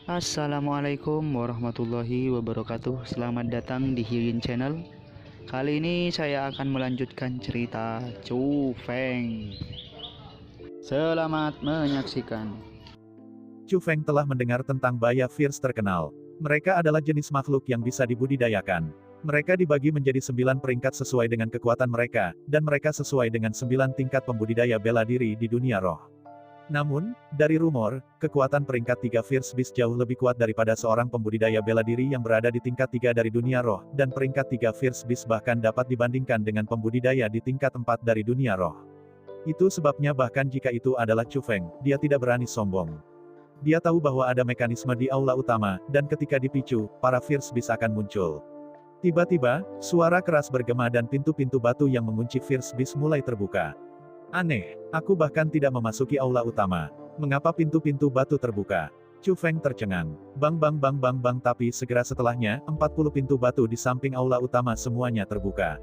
Assalamualaikum warahmatullahi wabarakatuh. Selamat datang di Hyun Channel. Kali ini saya akan melanjutkan cerita Chu Feng. Selamat menyaksikan. Chu Feng telah mendengar tentang baya fierce terkenal. Mereka adalah jenis makhluk yang bisa dibudidayakan. Mereka dibagi menjadi 9 peringkat sesuai dengan kekuatan mereka, dan mereka sesuai dengan 9 tingkat pembudidaya bela diri di dunia roh. Namun, dari rumor, kekuatan peringkat 3 Fierce Beast jauh lebih kuat daripada seorang pembudidaya bela diri yang berada di tingkat 3 dari dunia roh, dan peringkat 3 Fierce Beast bahkan dapat dibandingkan dengan pembudidaya di tingkat 4 dari dunia roh. Itu sebabnya bahkan jika itu adalah Chu Feng, dia tidak berani sombong. Dia tahu bahwa ada mekanisme di aula utama, dan ketika dipicu, para Fierce Beast akan muncul. Tiba-tiba, suara keras bergema dan pintu-pintu batu yang mengunci Fierce Beast mulai terbuka. Aneh, aku bahkan tidak memasuki aula utama. Mengapa pintu-pintu batu terbuka? Chu Feng tercengang. Bang bang bang bang bang tapi segera setelahnya, 40 pintu batu di samping aula utama semuanya terbuka.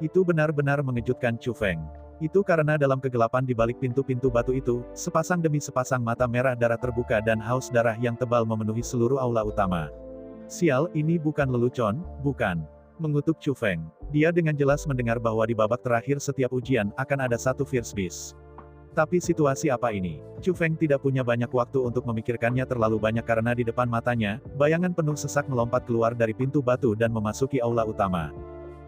Itu benar-benar mengejutkan Chu Feng. Itu karena dalam kegelapan di balik pintu-pintu batu itu, sepasang demi sepasang mata merah darah terbuka dan haus darah yang tebal memenuhi seluruh aula utama. Sial, ini bukan lelucon, bukan. Mengutuk Chu Feng. Dia dengan jelas mendengar bahwa di babak terakhir setiap ujian, akan ada satu Fierce Beast. Tapi situasi apa ini? Chu Feng tidak punya banyak waktu untuk memikirkannya terlalu banyak karena di depan matanya, bayangan penuh sesak melompat keluar dari pintu batu dan memasuki aula utama.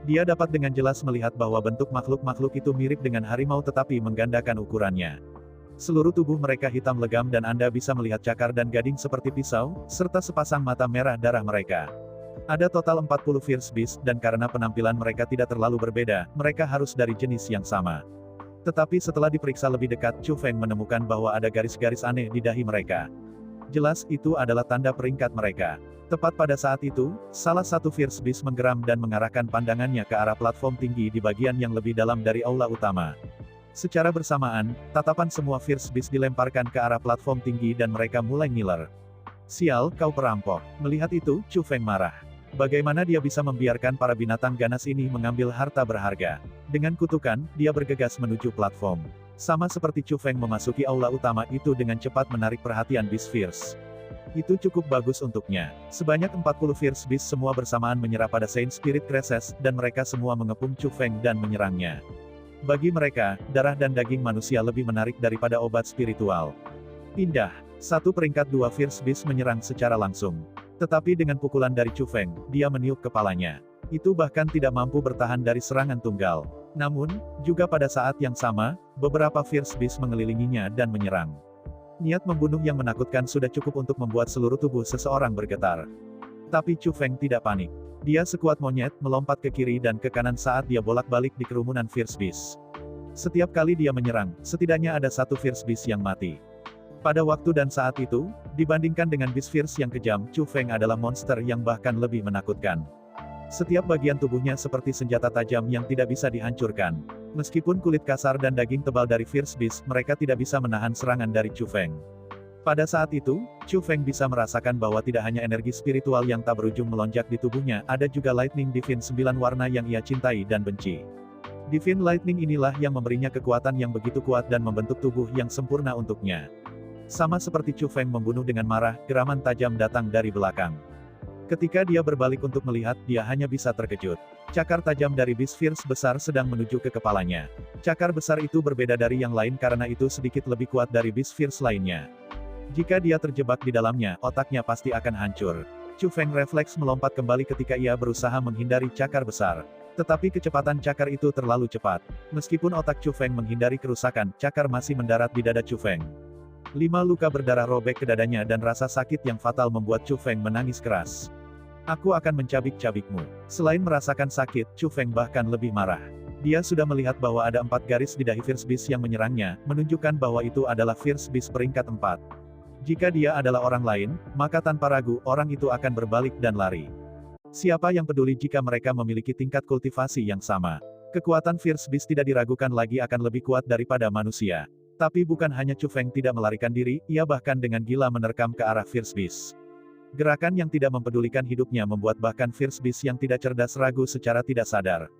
Dia dapat dengan jelas melihat bahwa bentuk makhluk-makhluk itu mirip dengan harimau tetapi menggandakan ukurannya. Seluruh tubuh mereka hitam legam dan Anda bisa melihat cakar dan gading seperti pisau, serta sepasang mata merah darah mereka. Ada total 40 Fierce Beast, dan karena penampilan mereka tidak terlalu berbeda, mereka harus dari jenis yang sama. Tetapi setelah diperiksa lebih dekat, Chu Feng menemukan bahwa ada garis-garis aneh di dahi mereka. Jelas, itu adalah tanda peringkat mereka. Tepat pada saat itu, salah satu Fierce Beast menggeram dan mengarahkan pandangannya ke arah platform tinggi di bagian yang lebih dalam dari aula utama. Secara bersamaan, tatapan semua Fierce Beast dilemparkan ke arah platform tinggi dan mereka mulai ngiler. Sial, kau perampok. Melihat itu, Chu Feng marah. Bagaimana dia bisa membiarkan para binatang ganas ini mengambil harta berharga? Dengan kutukan, dia bergegas menuju platform. Sama seperti Chu Feng memasuki aula utama itu dengan cepat menarik perhatian Beast Fierce. Itu cukup bagus untuknya. Sebanyak 40 Fierce Beast semua bersamaan menyerah pada Saint Spirit Crisis, dan mereka semua mengepung Chu Feng dan menyerangnya. Bagi mereka, darah dan daging manusia lebih menarik daripada obat spiritual. Pindah. Satu peringkat 2 Fierce Beast menyerang secara langsung. Tetapi dengan pukulan dari Chu Feng, dia meniup kepalanya. Itu bahkan tidak mampu bertahan dari serangan tunggal. Namun, juga pada saat yang sama, beberapa Fierce Beast mengelilinginya dan menyerang. Niat membunuh yang menakutkan sudah cukup untuk membuat seluruh tubuh seseorang bergetar. Tapi Chu Feng tidak panik. Dia sekuat monyet, melompat ke kiri dan ke kanan saat dia bolak-balik di kerumunan Fierce Beast. Setiap kali dia menyerang, setidaknya ada satu Fierce Beast yang mati. Pada waktu dan saat itu, dibandingkan dengan Beast Fierce yang kejam, Chu Feng adalah monster yang bahkan lebih menakutkan. Setiap bagian tubuhnya seperti senjata tajam yang tidak bisa dihancurkan. Meskipun kulit kasar dan daging tebal dari Fierce Beast, mereka tidak bisa menahan serangan dari Chu Feng. Pada saat itu, Chu Feng bisa merasakan bahwa tidak hanya energi spiritual yang tak berujung melonjak di tubuhnya, ada juga Lightning Divine 9 warna yang ia cintai dan benci. Divine Lightning inilah yang memberinya kekuatan yang begitu kuat dan membentuk tubuh yang sempurna untuknya. Sama seperti Chu Feng membunuh dengan marah, geraman tajam datang dari belakang. Ketika dia berbalik untuk melihat, dia hanya bisa terkejut. Cakar tajam dari Beast Fierce besar sedang menuju ke kepalanya. Cakar besar itu berbeda dari yang lain karena itu sedikit lebih kuat dari Beast Fierce lainnya. Jika dia terjebak di dalamnya, otaknya pasti akan hancur. Chu Feng refleks melompat kembali ketika ia berusaha menghindari cakar besar. Tetapi kecepatan cakar itu terlalu cepat. Meskipun otak Chu Feng menghindari kerusakan, cakar masih mendarat di dada Chu Feng. 5 luka berdarah robek ke dadanya dan rasa sakit yang fatal membuat Chu Feng menangis keras. Aku akan mencabik-cabikmu. Selain merasakan sakit, Chu Feng bahkan lebih marah. Dia sudah melihat bahwa ada 4 garis di dahi Fierce Beast yang menyerangnya, menunjukkan bahwa itu adalah Fierce Beast peringkat 4. Jika dia adalah orang lain, maka tanpa ragu, orang itu akan berbalik dan lari. Siapa yang peduli jika mereka memiliki tingkat kultivasi yang sama? Kekuatan Fierce Beast tidak diragukan lagi akan lebih kuat daripada manusia. Tapi bukan hanya Chu Feng tidak melarikan diri, ia bahkan dengan gila menerkam ke arah Fierce Beast. Gerakan yang tidak mempedulikan hidupnya membuat bahkan Fierce Beast yang tidak cerdas ragu secara tidak sadar.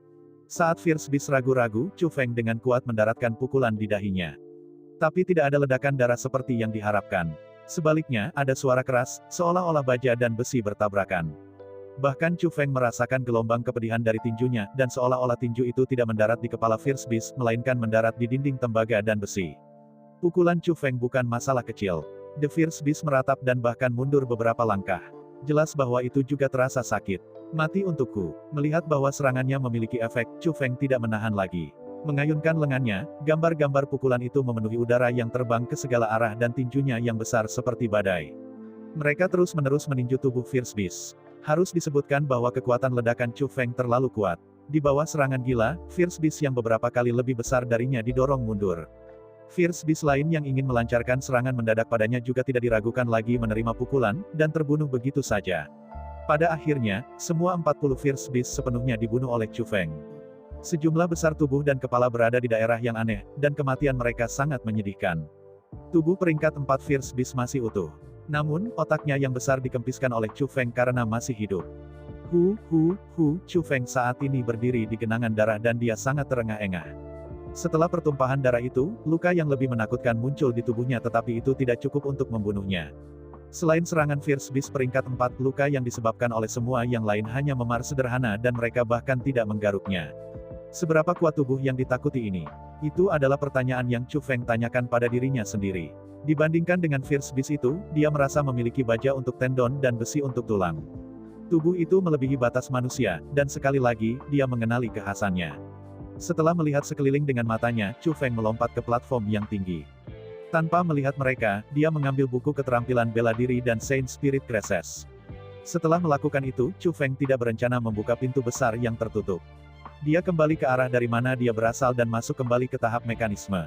Saat Fierce Beast ragu-ragu, Chu Feng dengan kuat mendaratkan pukulan di dahinya. Tapi tidak ada ledakan darah seperti yang diharapkan. Sebaliknya, ada suara keras, seolah-olah baja dan besi bertabrakan. Bahkan Chu Feng merasakan gelombang kepedihan dari tinjunya, dan seolah-olah tinju itu tidak mendarat di kepala Fierce Beast, melainkan mendarat di dinding tembaga dan besi. Pukulan Chu Feng bukan masalah kecil. The Fierce Beast meratap dan bahkan mundur beberapa langkah. Jelas bahwa itu juga terasa sakit. Mati untukku. Melihat bahwa serangannya memiliki efek, Chu Feng tidak menahan lagi. Mengayunkan lengannya, gambar-gambar pukulan itu memenuhi udara yang terbang ke segala arah dan tinjunya yang besar seperti badai. Mereka terus-menerus meninju tubuh Fierce Beast. Harus disebutkan bahwa kekuatan ledakan Chu Feng terlalu kuat. Di bawah serangan gila, Fierce Beast yang beberapa kali lebih besar darinya didorong mundur. Fierce Beast lain yang ingin melancarkan serangan mendadak padanya juga tidak diragukan lagi menerima pukulan, dan terbunuh begitu saja. Pada akhirnya, semua 40 Fierce Beast sepenuhnya dibunuh oleh Chu Feng. Sejumlah besar tubuh dan kepala berada di daerah yang aneh, dan kematian mereka sangat menyedihkan. Tubuh peringkat 4 Fierce Beast masih utuh. Namun, otaknya yang besar dikempiskan oleh Chu Feng karena masih hidup. Chu Feng saat ini berdiri di genangan darah dan dia sangat terengah-engah. Setelah pertumpahan darah itu, luka yang lebih menakutkan muncul di tubuhnya tetapi itu tidak cukup untuk membunuhnya. Selain serangan Fierce Beast peringkat 4, luka yang disebabkan oleh semua yang lain hanya memar sederhana dan mereka bahkan tidak menggaruknya. Seberapa kuat tubuh yang ditakuti ini? Itu adalah pertanyaan yang Chu Feng tanyakan pada dirinya sendiri. Dibandingkan dengan Fierce Beast itu, dia merasa memiliki baja untuk tendon dan besi untuk tulang. Tubuh itu melebihi batas manusia, dan sekali lagi, dia mengenali kekhasannya. Setelah melihat sekeliling dengan matanya, Chu Feng melompat ke platform yang tinggi. Tanpa melihat mereka, dia mengambil buku keterampilan bela diri dan Saint Spirit Crescent. Setelah melakukan itu, Chu Feng tidak berencana membuka pintu besar yang tertutup. Dia kembali ke arah dari mana dia berasal dan masuk kembali ke tahap mekanisme.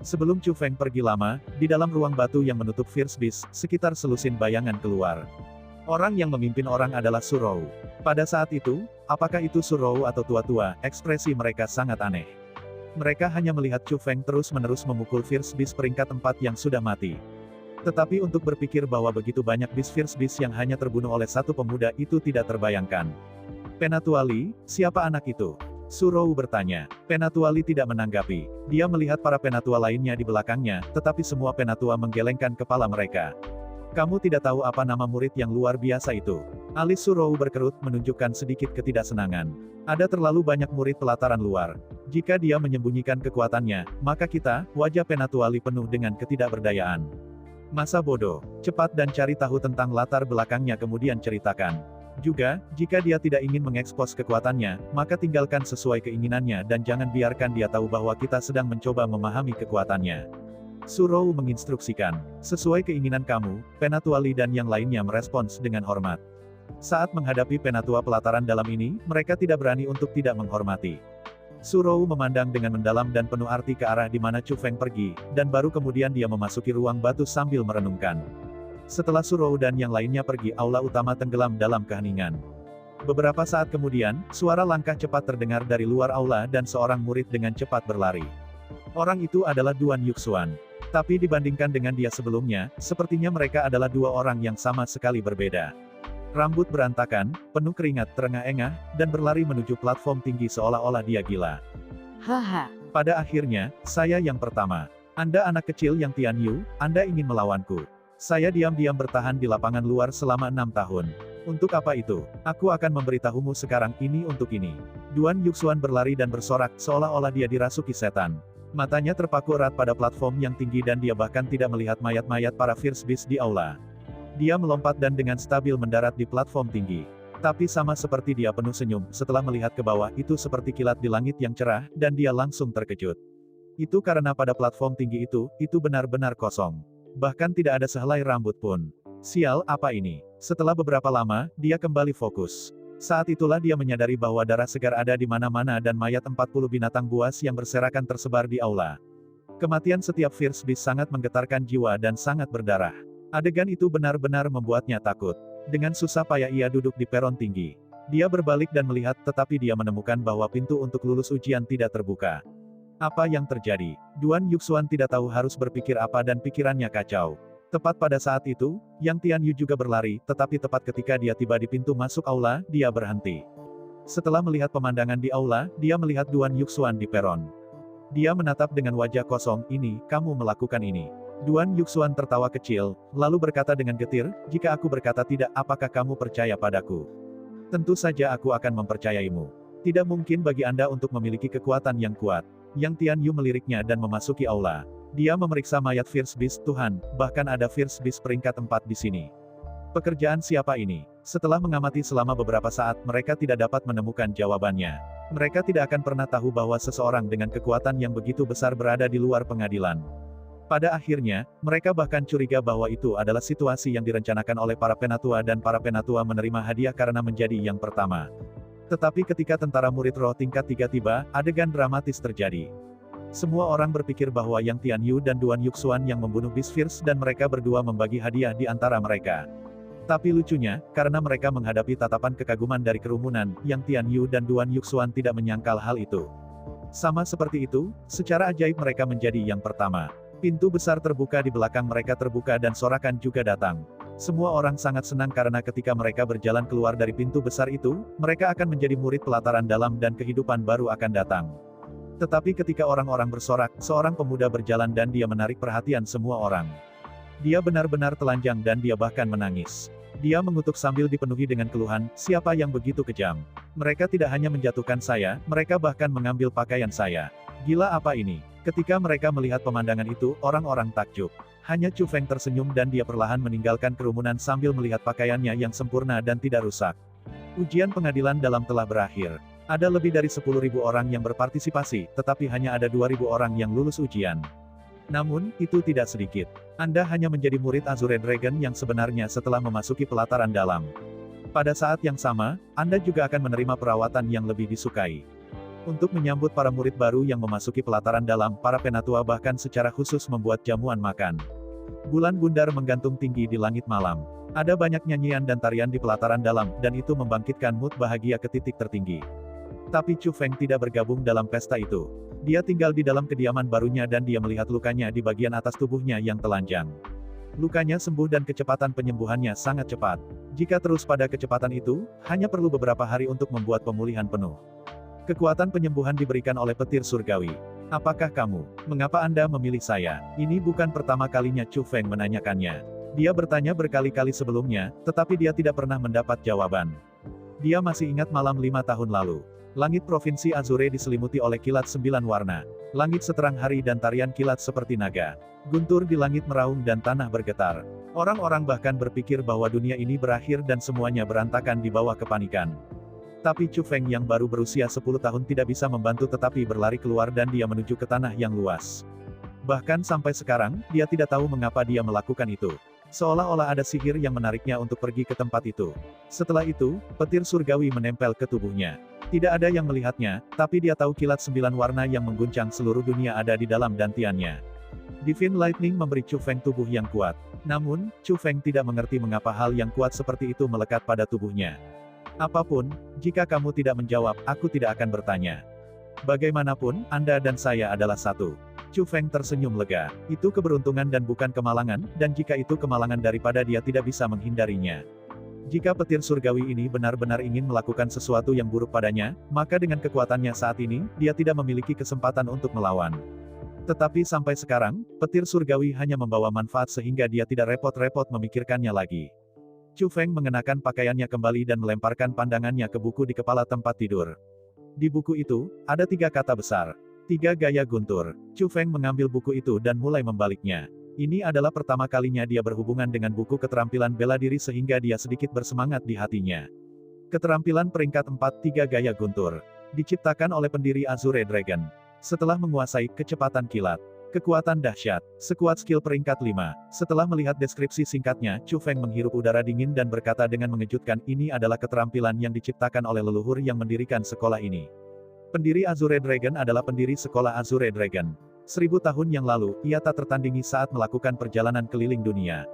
Sebelum Chu Feng pergi lama, di dalam ruang batu yang menutup Fierce Beast, sekitar selusin bayangan keluar. Orang yang memimpin orang adalah Su Rou. Pada saat itu, apakah itu Su Rou atau tua-tua, ekspresi mereka sangat aneh. Mereka hanya melihat Chu Feng terus-menerus memukul Fierce Beast peringkat 4 yang sudah mati. Tetapi untuk berpikir bahwa begitu banyak Fierce Beast yang hanya terbunuh oleh satu pemuda itu tidak terbayangkan. Penatua Li, siapa anak itu? Su Rou bertanya. Penatua Li tidak menanggapi. Dia melihat para penatua lainnya di belakangnya, tetapi semua penatua menggelengkan kepala mereka. Kamu tidak tahu apa nama murid yang luar biasa itu? Alis Su Rou berkerut menunjukkan sedikit ketidaksenangan. Ada terlalu banyak murid pelataran luar. Jika dia menyembunyikan kekuatannya, maka kita, wajah Penatua Li penuh dengan ketidakberdayaan. Masa bodoh. Cepat dan cari tahu tentang latar belakangnya kemudian ceritakan. Juga, jika dia tidak ingin mengekspos kekuatannya, maka tinggalkan sesuai keinginannya dan jangan biarkan dia tahu bahwa kita sedang mencoba memahami kekuatannya. Su Rou menginstruksikan. Sesuai keinginan kamu, Penatua Li dan yang lainnya merespons dengan hormat. Saat menghadapi penatua pelataran dalam ini, mereka tidak berani untuk tidak menghormati. Su Rou memandang dengan mendalam dan penuh arti ke arah di mana Chu Feng pergi, dan baru kemudian dia memasuki ruang batu sambil merenungkan. Setelah Su Rou dan yang lainnya pergi, aula utama tenggelam dalam keheningan. Beberapa saat kemudian, suara langkah cepat terdengar dari luar aula dan seorang murid dengan cepat berlari. Orang itu adalah Duan Yuxuan. Tapi dibandingkan dengan dia sebelumnya, sepertinya mereka adalah dua orang yang sama sekali berbeda. Rambut berantakan, penuh keringat terengah-engah, dan berlari menuju platform tinggi seolah-olah dia gila. Haha. Pada akhirnya, saya yang pertama. Anda anak kecil yang Tian Yu, Anda ingin melawanku. Saya diam-diam bertahan di lapangan luar selama 6 tahun. Untuk apa itu? Aku akan memberitahumu sekarang, ini untuk ini. Duan Yuxuan berlari dan bersorak, seolah-olah dia dirasuki setan. Matanya terpaku erat pada platform yang tinggi dan dia bahkan tidak melihat mayat-mayat para Fierce Beast di aula. Dia melompat dan dengan stabil mendarat di platform tinggi. Tapi sama seperti dia penuh senyum, setelah melihat ke bawah, itu seperti kilat di langit yang cerah, dan dia langsung terkejut. Itu karena pada platform tinggi itu benar-benar kosong. Bahkan tidak ada sehelai rambut pun. Sial, apa ini? Setelah beberapa lama, dia kembali fokus. Saat itulah dia menyadari bahwa darah segar ada di mana-mana dan mayat 40 binatang buas yang berserakan tersebar di aula. Kematian setiap Fierce Beast sangat menggetarkan jiwa dan sangat berdarah. Adegan itu benar-benar membuatnya takut. Dengan susah payah ia duduk di peron tinggi. Dia berbalik dan melihat, tetapi dia menemukan bahwa pintu untuk lulus ujian tidak terbuka. Apa yang terjadi? Duan Yuxuan tidak tahu harus berpikir apa dan pikirannya kacau. Tepat pada saat itu, Yang Tian Yu juga berlari, tetapi tepat ketika dia tiba di pintu masuk aula, dia berhenti. Setelah melihat pemandangan di aula, dia melihat Duan Yuxuan di peron. Dia menatap dengan wajah kosong, ini, kamu melakukan ini. Duan Yuxuan tertawa kecil, lalu berkata dengan getir, jika aku berkata tidak, apakah kamu percaya padaku? Tentu saja aku akan mempercayaimu. Tidak mungkin bagi Anda untuk memiliki kekuatan yang kuat. Yang Tian Yu meliriknya dan memasuki aula. Dia memeriksa mayat First Beast Tuhan, bahkan ada First Beast peringkat 4 di sini. Pekerjaan siapa ini? Setelah mengamati selama beberapa saat, mereka tidak dapat menemukan jawabannya. Mereka tidak akan pernah tahu bahwa seseorang dengan kekuatan yang begitu besar berada di luar pengadilan. Pada akhirnya, mereka bahkan curiga bahwa itu adalah situasi yang direncanakan oleh para penatua dan para penatua menerima hadiah karena menjadi yang pertama. Tetapi ketika tentara murid roh tingkat 3 tiba, adegan dramatis terjadi. Semua orang berpikir bahwa Yang Tian Yu dan Duan Yuxuan yang membunuh Beast Fierce dan mereka berdua membagi hadiah di antara mereka. Tapi lucunya, karena mereka menghadapi tatapan kekaguman dari kerumunan, Yang Tian Yu dan Duan Yuxuan tidak menyangkal hal itu. Sama seperti itu, secara ajaib mereka menjadi yang pertama. Pintu besar terbuka di belakang mereka terbuka dan sorakan juga datang. Semua orang sangat senang karena ketika mereka berjalan keluar dari pintu besar itu, mereka akan menjadi murid pelataran dalam dan kehidupan baru akan datang. Tetapi ketika orang-orang bersorak, seorang pemuda berjalan dan dia menarik perhatian semua orang. Dia benar-benar telanjang dan dia bahkan menangis. Dia mengutuk sambil dipenuhi dengan keluhan, siapa yang begitu kejam? Mereka tidak hanya menjatuhkan saya, mereka bahkan mengambil pakaian saya. Gila apa ini? Ketika mereka melihat pemandangan itu, orang-orang takjub. Hanya Chu Feng tersenyum dan dia perlahan meninggalkan kerumunan sambil melihat pakaiannya yang sempurna dan tidak rusak. Ujian pengadilan dalam telah berakhir. Ada lebih dari 10.000 orang yang berpartisipasi, tetapi hanya ada 2.000 orang yang lulus ujian. Namun, itu tidak sedikit. Anda hanya menjadi murid Azure Dragon yang sebenarnya setelah memasuki pelataran dalam. Pada saat yang sama, Anda juga akan menerima perawatan yang lebih disukai. Untuk menyambut para murid baru yang memasuki pelataran dalam, para penatua bahkan secara khusus membuat jamuan makan. Bulan bundar menggantung tinggi di langit malam. Ada banyak nyanyian dan tarian di pelataran dalam, dan itu membangkitkan mood bahagia ke titik tertinggi. Tapi Chu Feng tidak bergabung dalam pesta itu. Dia tinggal di dalam kediaman barunya dan dia melihat lukanya di bagian atas tubuhnya yang telanjang. Lukanya sembuh dan kecepatan penyembuhannya sangat cepat. Jika terus pada kecepatan itu, hanya perlu beberapa hari untuk membuat pemulihan penuh. Kekuatan penyembuhan diberikan oleh petir surgawi. Apakah kamu? Mengapa Anda memilih saya? Ini bukan pertama kalinya Chu Feng menanyakannya. Dia bertanya berkali-kali sebelumnya, tetapi dia tidak pernah mendapat jawaban. Dia masih ingat malam 5 tahun lalu. Langit Provinsi Azure diselimuti oleh kilat 9 warna. Langit seterang hari dan tarian kilat seperti naga. Guntur di langit meraung dan tanah bergetar. Orang-orang bahkan berpikir bahwa dunia ini berakhir dan semuanya berantakan di bawah kepanikan. Tapi Chu Feng yang baru berusia 10 tahun tidak bisa membantu tetapi berlari keluar dan dia menuju ke tanah yang luas. Bahkan sampai sekarang, dia tidak tahu mengapa dia melakukan itu. Seolah-olah ada sihir yang menariknya untuk pergi ke tempat itu. Setelah itu, petir surgawi menempel ke tubuhnya. Tidak ada yang melihatnya, tapi dia tahu kilat 9 warna yang mengguncang seluruh dunia ada di dalam dantiannya. Divine Lightning memberi Chu Feng tubuh yang kuat. Namun, Chu Feng tidak mengerti mengapa hal yang kuat seperti itu melekat pada tubuhnya. Apapun, jika kamu tidak menjawab, aku tidak akan bertanya. Bagaimanapun, Anda dan saya adalah satu. Chu Feng tersenyum lega. Itu keberuntungan dan bukan kemalangan, dan jika itu kemalangan daripada dia tidak bisa menghindarinya. Jika petir surgawi ini benar-benar ingin melakukan sesuatu yang buruk padanya, maka dengan kekuatannya saat ini, dia tidak memiliki kesempatan untuk melawan. Tetapi sampai sekarang, petir surgawi hanya membawa manfaat sehingga dia tidak repot-repot memikirkannya lagi. Chu Feng mengenakan pakaiannya kembali dan melemparkan pandangannya ke buku di kepala tempat tidur. Di buku itu, ada 3 kata besar. 3 gaya guntur. Chu Feng mengambil buku itu dan mulai membaliknya. Ini adalah pertama kalinya dia berhubungan dengan buku keterampilan bela diri sehingga dia sedikit bersemangat di hatinya. Keterampilan peringkat 4 3 gaya guntur. Diciptakan oleh pendiri Azure Dragon. Setelah menguasai kecepatan kilat. Kekuatan dahsyat. Sekuat skill peringkat 5. Setelah melihat deskripsi singkatnya, Chu Feng menghirup udara dingin dan berkata dengan mengejutkan, ini adalah keterampilan yang diciptakan oleh leluhur yang mendirikan sekolah ini. Pendiri Azure Dragon adalah pendiri sekolah Azure Dragon. 1000 tahun yang lalu, ia tak tertandingi saat melakukan perjalanan keliling dunia.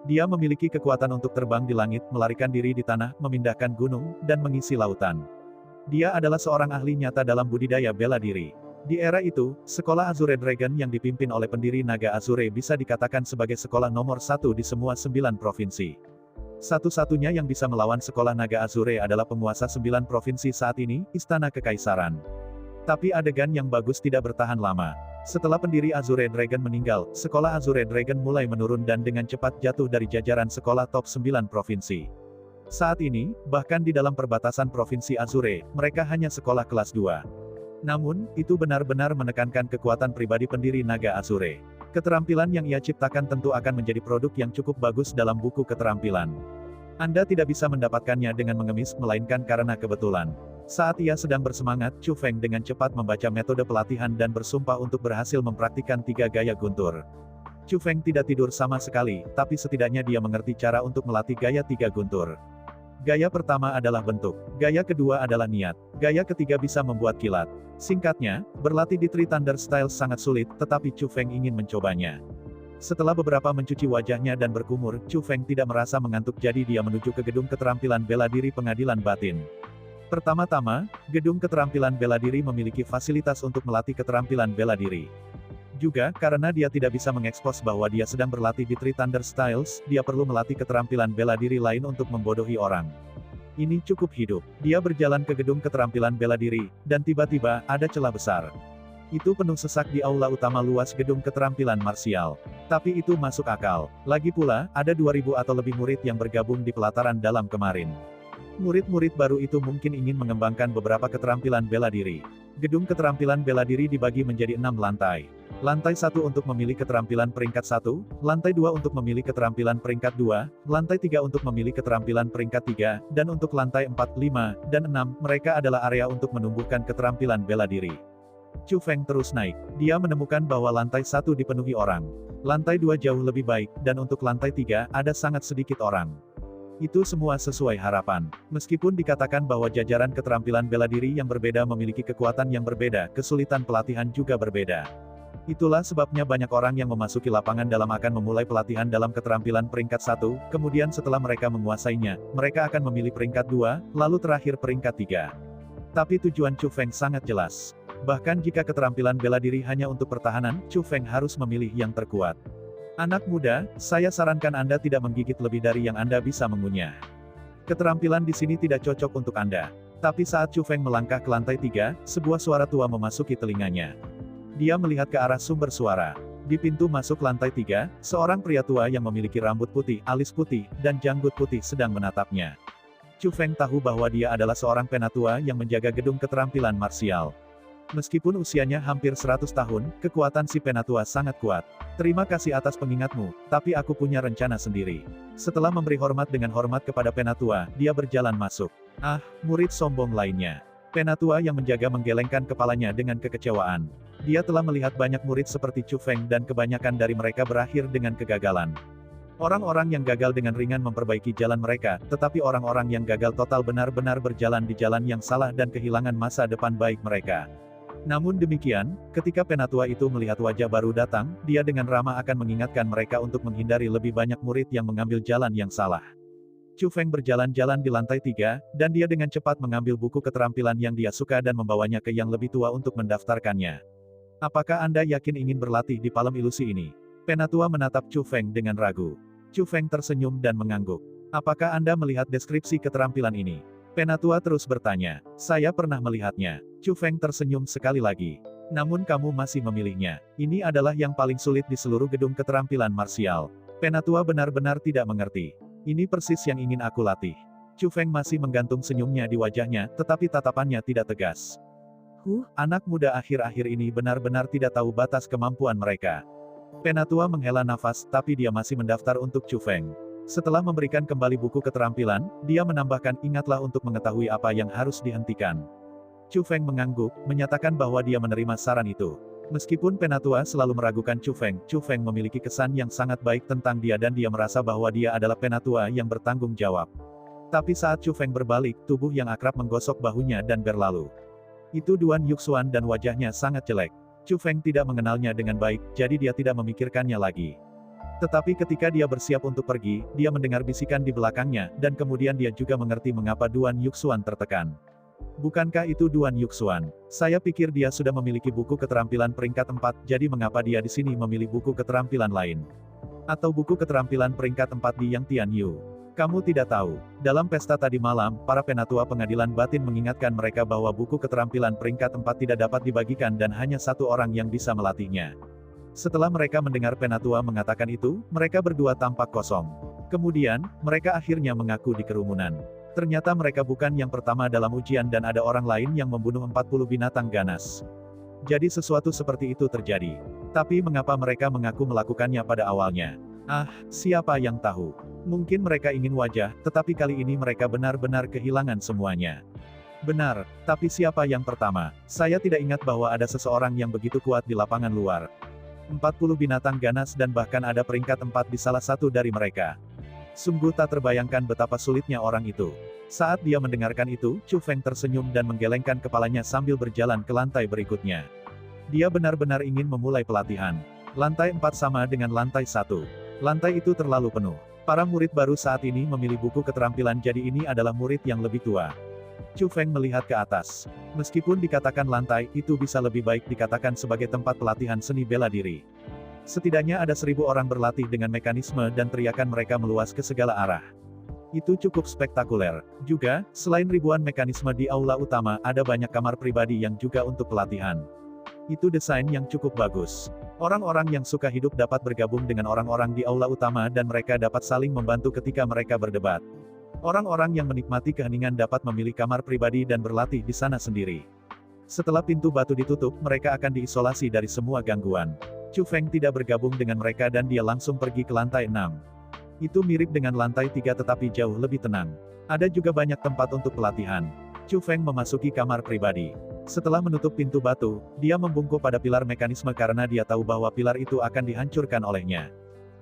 Dia memiliki kekuatan untuk terbang di langit, melarikan diri di tanah, memindahkan gunung, dan mengisi lautan. Dia adalah seorang ahli nyata dalam budidaya bela diri. Di era itu, sekolah Azure Dragon yang dipimpin oleh pendiri Naga Azure bisa dikatakan sebagai sekolah nomor 1 di semua 9 provinsi. Satu-satunya yang bisa melawan sekolah Naga Azure adalah penguasa 9 provinsi saat ini, Istana Kekaisaran. Tapi adegan yang bagus tidak bertahan lama. Setelah pendiri Azure Dragon meninggal, sekolah Azure Dragon mulai menurun dan dengan cepat jatuh dari jajaran sekolah top 9 provinsi. Saat ini, bahkan di dalam perbatasan provinsi Azure, mereka hanya sekolah kelas 2. Namun, itu benar-benar menekankan kekuatan pribadi pendiri Naga Azure. Keterampilan yang ia ciptakan tentu akan menjadi produk yang cukup bagus dalam buku keterampilan. Anda tidak bisa mendapatkannya dengan mengemis, melainkan karena kebetulan. Saat ia sedang bersemangat, Chu Feng dengan cepat membaca metode pelatihan dan bersumpah untuk berhasil mempraktikkan 3 gaya guntur. Chu Feng tidak tidur sama sekali, tapi setidaknya dia mengerti cara untuk melatih gaya 3 guntur. Gaya pertama adalah bentuk, gaya kedua adalah niat, gaya ketiga bisa membuat kilat. Singkatnya, berlatih di Three Thunder Style sangat sulit, tetapi Chu Feng ingin mencobanya. Setelah beberapa mencuci wajahnya dan berkumur, Chu Feng tidak merasa mengantuk jadi dia menuju ke gedung keterampilan bela diri pengadilan batin. Pertama-tama, gedung keterampilan bela diri memiliki fasilitas untuk melatih keterampilan bela diri. Juga, karena dia tidak bisa mengekspos bahwa dia sedang berlatih di Three Thunder Styles, dia perlu melatih keterampilan bela diri lain untuk membodohi orang. Ini cukup hidup. Dia berjalan ke gedung keterampilan bela diri, dan tiba-tiba, ada celah besar. Itu penuh sesak di aula utama luas gedung keterampilan marsial. Tapi itu masuk akal. Lagi pula, ada 2000 atau lebih murid yang bergabung di pelataran dalam kemarin. Murid-murid baru itu mungkin ingin mengembangkan beberapa keterampilan bela diri. Gedung keterampilan bela diri dibagi menjadi 6 lantai. Lantai 1 untuk memilih keterampilan peringkat 1, lantai 2 untuk memilih keterampilan peringkat 2, lantai 3 untuk memilih keterampilan peringkat 3, dan untuk lantai 4, 5, dan 6, mereka adalah area untuk menumbuhkan keterampilan bela diri. Chu Feng terus naik. Dia menemukan bahwa lantai 1 dipenuhi orang. Lantai 2 jauh lebih baik, dan untuk lantai 3, ada sangat sedikit orang. Itu semua sesuai harapan. Meskipun dikatakan bahwa jajaran keterampilan bela diri yang berbeda memiliki kekuatan yang berbeda, kesulitan pelatihan juga berbeda. Itulah sebabnya banyak orang yang memasuki lapangan dalam akan memulai pelatihan dalam keterampilan peringkat 1, kemudian setelah mereka menguasainya, mereka akan memilih peringkat 2, lalu terakhir peringkat 3. Tapi tujuan Chu Feng sangat jelas. Bahkan jika keterampilan bela diri hanya untuk pertahanan, Chu Feng harus memilih yang terkuat. Anak muda, saya sarankan Anda tidak menggigit lebih dari yang Anda bisa mengunyah. Keterampilan di sini tidak cocok untuk Anda. Tapi saat Chu Feng melangkah ke lantai 3, sebuah suara tua memasuki telinganya. Dia melihat ke arah sumber suara. Di pintu masuk lantai 3, seorang pria tua yang memiliki rambut putih, alis putih, dan janggut putih sedang menatapnya. Chu Feng tahu bahwa dia adalah seorang penatua yang menjaga gedung keterampilan marsial. Meskipun usianya hampir 100 tahun, kekuatan si penatua sangat kuat. Terima kasih atas pengingatmu, tapi aku punya rencana sendiri. Setelah memberi hormat dengan hormat kepada penatua, dia berjalan masuk. Ah, murid sombong lainnya. Penatua yang menjaga menggelengkan kepalanya dengan kekecewaan. Dia telah melihat banyak murid seperti Chu Feng dan kebanyakan dari mereka berakhir dengan kegagalan. Orang-orang yang gagal dengan ringan memperbaiki jalan mereka, tetapi orang-orang yang gagal total benar-benar berjalan di jalan yang salah dan kehilangan masa depan baik mereka. Namun demikian, ketika penatua itu melihat wajah baru datang, dia dengan ramah akan mengingatkan mereka untuk menghindari lebih banyak murid yang mengambil jalan yang salah. Chu Feng berjalan-jalan di lantai 3, dan dia dengan cepat mengambil buku keterampilan yang dia suka dan membawanya ke yang lebih tua untuk mendaftarkannya. Apakah Anda yakin ingin berlatih di palem ilusi ini? Penatua menatap Chu Feng dengan ragu. Chu Feng tersenyum dan mengangguk. Apakah Anda melihat deskripsi keterampilan ini? Penatua terus bertanya. Saya pernah melihatnya. Chu Feng tersenyum sekali lagi. Namun kamu masih memilihnya. Ini adalah yang paling sulit di seluruh gedung keterampilan marsial. Penatua benar-benar tidak mengerti. Ini persis yang ingin aku latih. Chu Feng masih menggantung senyumnya di wajahnya, tetapi tatapannya tidak tegas. Anak muda akhir-akhir ini benar-benar tidak tahu batas kemampuan mereka. Penatua menghela nafas, tapi dia masih mendaftar untuk Chu Feng. Setelah memberikan kembali buku keterampilan, dia menambahkan, ingatlah untuk mengetahui apa yang harus dihentikan. Chu Feng mengangguk, menyatakan bahwa dia menerima saran itu. Meskipun penatua selalu meragukan Chu Feng memiliki kesan yang sangat baik tentang dia dan dia merasa bahwa dia adalah penatua yang bertanggung jawab. Tapi saat Chu Feng berbalik, tubuh yang akrab menggosok bahunya dan berlalu. Itu Duan Yuxuan dan wajahnya sangat jelek. Chu Feng tidak mengenalnya dengan baik, jadi dia tidak memikirkannya lagi. Tetapi ketika dia bersiap untuk pergi, dia mendengar bisikan di belakangnya, dan kemudian dia juga mengerti mengapa Duan Yuxuan tertekan. Bukankah itu Duan Yuxuan? Saya pikir dia sudah memiliki buku keterampilan peringkat 4, jadi mengapa dia di sini memilih buku keterampilan lain? Atau buku keterampilan peringkat 4 di Yang Tianyu? Kamu tidak tahu, dalam pesta tadi malam, para penatua pengadilan batin mengingatkan mereka bahwa buku keterampilan peringkat 4 tidak dapat dibagikan dan hanya satu orang yang bisa melatihnya. Setelah mereka mendengar penatua mengatakan itu, mereka berdua tampak kosong. Kemudian, mereka akhirnya mengaku di kerumunan. Ternyata mereka bukan yang pertama dalam ujian dan ada orang lain yang membunuh 40 binatang ganas. Jadi sesuatu seperti itu terjadi. Tapi mengapa mereka mengaku melakukannya pada awalnya? Siapa yang tahu? Mungkin mereka ingin wajah, tetapi kali ini mereka benar-benar kehilangan semuanya. Benar, tapi siapa yang pertama? Saya tidak ingat bahwa ada seseorang yang begitu kuat di lapangan luar. 40 binatang ganas dan bahkan ada peringkat 4 di salah satu dari mereka. Sungguh tak terbayangkan betapa sulitnya orang itu. Saat dia mendengarkan itu, Chu Feng tersenyum dan menggelengkan kepalanya sambil berjalan ke lantai berikutnya. Dia benar-benar ingin memulai pelatihan. Lantai 4 sama dengan lantai 1. Lantai itu terlalu penuh. Para murid baru saat ini memilih buku keterampilan jadi ini adalah murid yang lebih tua. Chu Feng melihat ke atas. Meskipun dikatakan lantai, itu bisa lebih baik dikatakan sebagai tempat pelatihan seni bela diri. Setidaknya ada 1000 orang berlatih dengan mekanisme dan teriakan mereka meluas ke segala arah. Itu cukup spektakuler. Juga, selain ribuan mekanisme di aula utama, ada banyak kamar pribadi yang juga untuk pelatihan. Itu desain yang cukup bagus. Orang-orang yang suka hidup dapat bergabung dengan orang-orang di aula utama dan mereka dapat saling membantu ketika mereka berdebat. Orang-orang yang menikmati keheningan dapat memilih kamar pribadi dan berlatih di sana sendiri. Setelah pintu batu ditutup, mereka akan diisolasi dari semua gangguan. Chu Feng tidak bergabung dengan mereka dan dia langsung pergi ke lantai 6. Itu mirip dengan lantai 3 tetapi jauh lebih tenang. Ada juga banyak tempat untuk pelatihan. Chu Feng memasuki kamar pribadi. Setelah menutup pintu batu, dia membungkuk pada pilar mekanisme karena dia tahu bahwa pilar itu akan dihancurkan olehnya.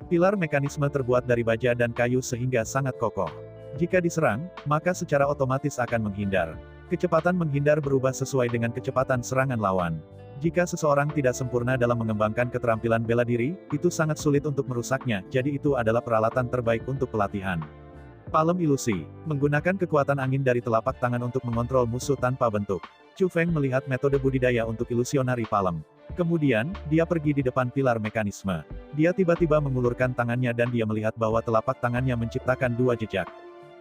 Pilar mekanisme terbuat dari baja dan kayu sehingga sangat kokoh. Jika diserang, maka secara otomatis akan menghindar. Kecepatan menghindar berubah sesuai dengan kecepatan serangan lawan. Jika seseorang tidak sempurna dalam mengembangkan keterampilan bela diri, itu sangat sulit untuk merusaknya, jadi itu adalah peralatan terbaik untuk pelatihan. Palem ilusi, menggunakan kekuatan angin dari telapak tangan untuk mengontrol musuh tanpa bentuk. Chu Feng melihat metode budidaya untuk ilusionari palem. Kemudian, dia pergi di depan pilar mekanisme. Dia tiba-tiba mengulurkan tangannya dan dia melihat bahwa telapak tangannya menciptakan 2 jejak.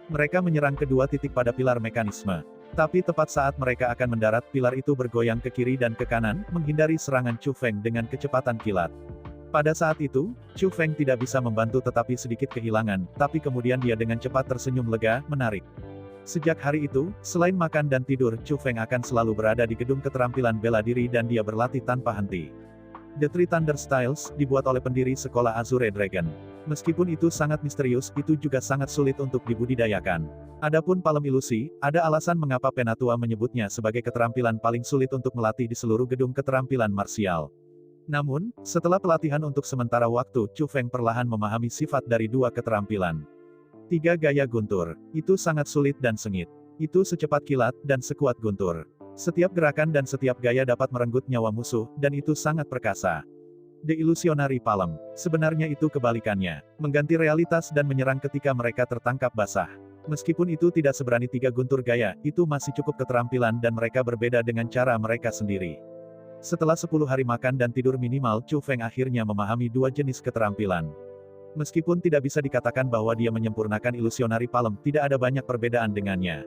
Mereka menyerang kedua titik pada pilar mekanisme. Tapi tepat saat mereka akan mendarat, pilar itu bergoyang ke kiri dan ke kanan, menghindari serangan Chu Feng dengan kecepatan kilat. Pada saat itu, Chu Feng tidak bisa membantu tetapi sedikit kehilangan, tapi kemudian dia dengan cepat tersenyum lega, menarik. Sejak hari itu, selain makan dan tidur, Chu Feng akan selalu berada di gedung keterampilan bela diri dan dia berlatih tanpa henti. The Three Thunder Styles, dibuat oleh pendiri sekolah Azure Dragon. Meskipun itu sangat misterius, itu juga sangat sulit untuk dibudidayakan. Adapun palem ilusi, ada alasan mengapa penatua menyebutnya sebagai keterampilan paling sulit untuk melatih di seluruh gedung keterampilan marsial. Namun, setelah pelatihan untuk sementara waktu, Chu Feng perlahan memahami sifat dari 2 keterampilan. 3 gaya guntur. Itu sangat sulit dan sengit. Itu secepat kilat, dan sekuat guntur. Setiap gerakan dan setiap gaya dapat merenggut nyawa musuh, dan itu sangat perkasa. The Illusionary Palm. Sebenarnya itu kebalikannya. Mengganti realitas dan menyerang ketika mereka tertangkap basah. Meskipun itu tidak seberani 3 guntur gaya, itu masih cukup keterampilan dan mereka berbeda dengan cara mereka sendiri. Setelah 10 hari makan dan tidur minimal, Chu Feng akhirnya memahami 2 jenis keterampilan. Meskipun tidak bisa dikatakan bahwa dia menyempurnakan Illusionary Palm, tidak ada banyak perbedaan dengannya.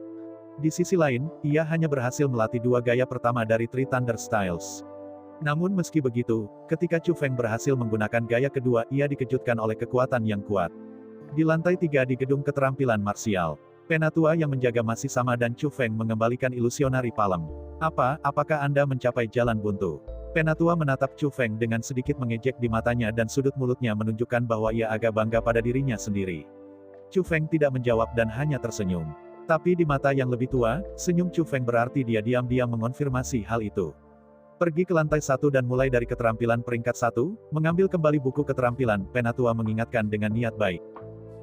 Di sisi lain, ia hanya berhasil melatih 2 gaya pertama dari Three Thunder Styles. Namun meski begitu, ketika Chu Feng berhasil menggunakan gaya kedua, ia dikejutkan oleh kekuatan yang kuat. Di lantai 3 di gedung keterampilan marsial, penatua yang menjaga masih sama dan Chu Feng mengembalikan Illusionary Palm. Apakah Anda mencapai jalan buntu? Penatua menatap Chu Feng dengan sedikit mengejek di matanya dan sudut mulutnya menunjukkan bahwa ia agak bangga pada dirinya sendiri. Chu Feng tidak menjawab dan hanya tersenyum. Tapi di mata yang lebih tua, senyum Chu Feng berarti dia diam-diam mengonfirmasi hal itu. Pergi ke lantai 1 dan mulai dari keterampilan peringkat 1, mengambil kembali buku keterampilan, penatua mengingatkan dengan niat baik.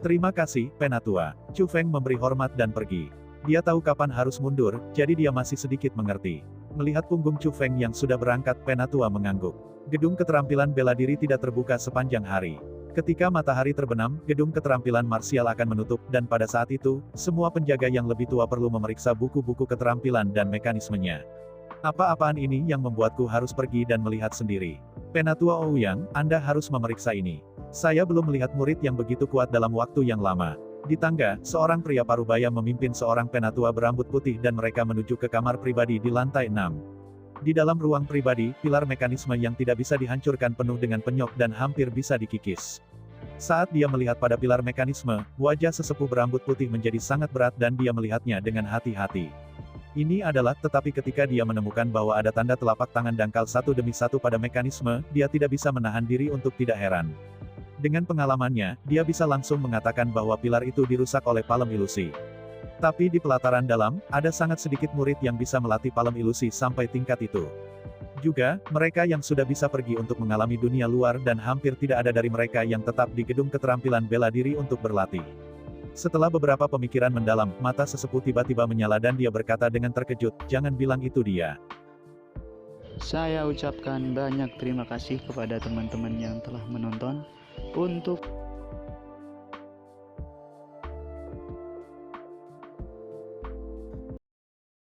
Terima kasih, penatua. Chu Feng memberi hormat dan pergi. Dia tahu kapan harus mundur, jadi dia masih sedikit mengerti. Melihat punggung Chu Feng yang sudah berangkat, penatua mengangguk. Gedung keterampilan bela diri tidak terbuka sepanjang hari. Ketika matahari terbenam, gedung keterampilan marsial akan menutup, dan pada saat itu, semua penjaga yang lebih tua perlu memeriksa buku-buku keterampilan dan mekanismenya. Apa-apaan ini yang membuatku harus pergi dan melihat sendiri? Penatua Ouyang, Anda harus memeriksa ini. Saya belum melihat murid yang begitu kuat dalam waktu yang lama. Di tangga, seorang pria parubaya memimpin seorang penatua berambut putih dan mereka menuju ke kamar pribadi di lantai 6. Di dalam ruang pribadi, pilar mekanisme yang tidak bisa dihancurkan penuh dengan penyok dan hampir bisa dikikis. Saat dia melihat pada pilar mekanisme, wajah sesepuh berambut putih menjadi sangat berat dan dia melihatnya dengan hati-hati. Ini adalah, tetapi ketika dia menemukan bahwa ada tanda telapak tangan dangkal satu demi satu pada mekanisme, dia tidak bisa menahan diri untuk tidak heran. Dengan pengalamannya, dia bisa langsung mengatakan bahwa pilar itu dirusak oleh palem ilusi. Tapi di pelataran dalam, ada sangat sedikit murid yang bisa melatih palem ilusi sampai tingkat itu. Juga, mereka yang sudah bisa pergi untuk mengalami dunia luar dan hampir tidak ada dari mereka yang tetap di gedung keterampilan bela diri untuk berlatih. Setelah beberapa pemikiran mendalam, mata sesepuh tiba-tiba menyala dan dia berkata dengan terkejut, "Jangan bilang itu dia." Saya ucapkan banyak terima kasih kepada teman-teman yang telah menonton. Untuk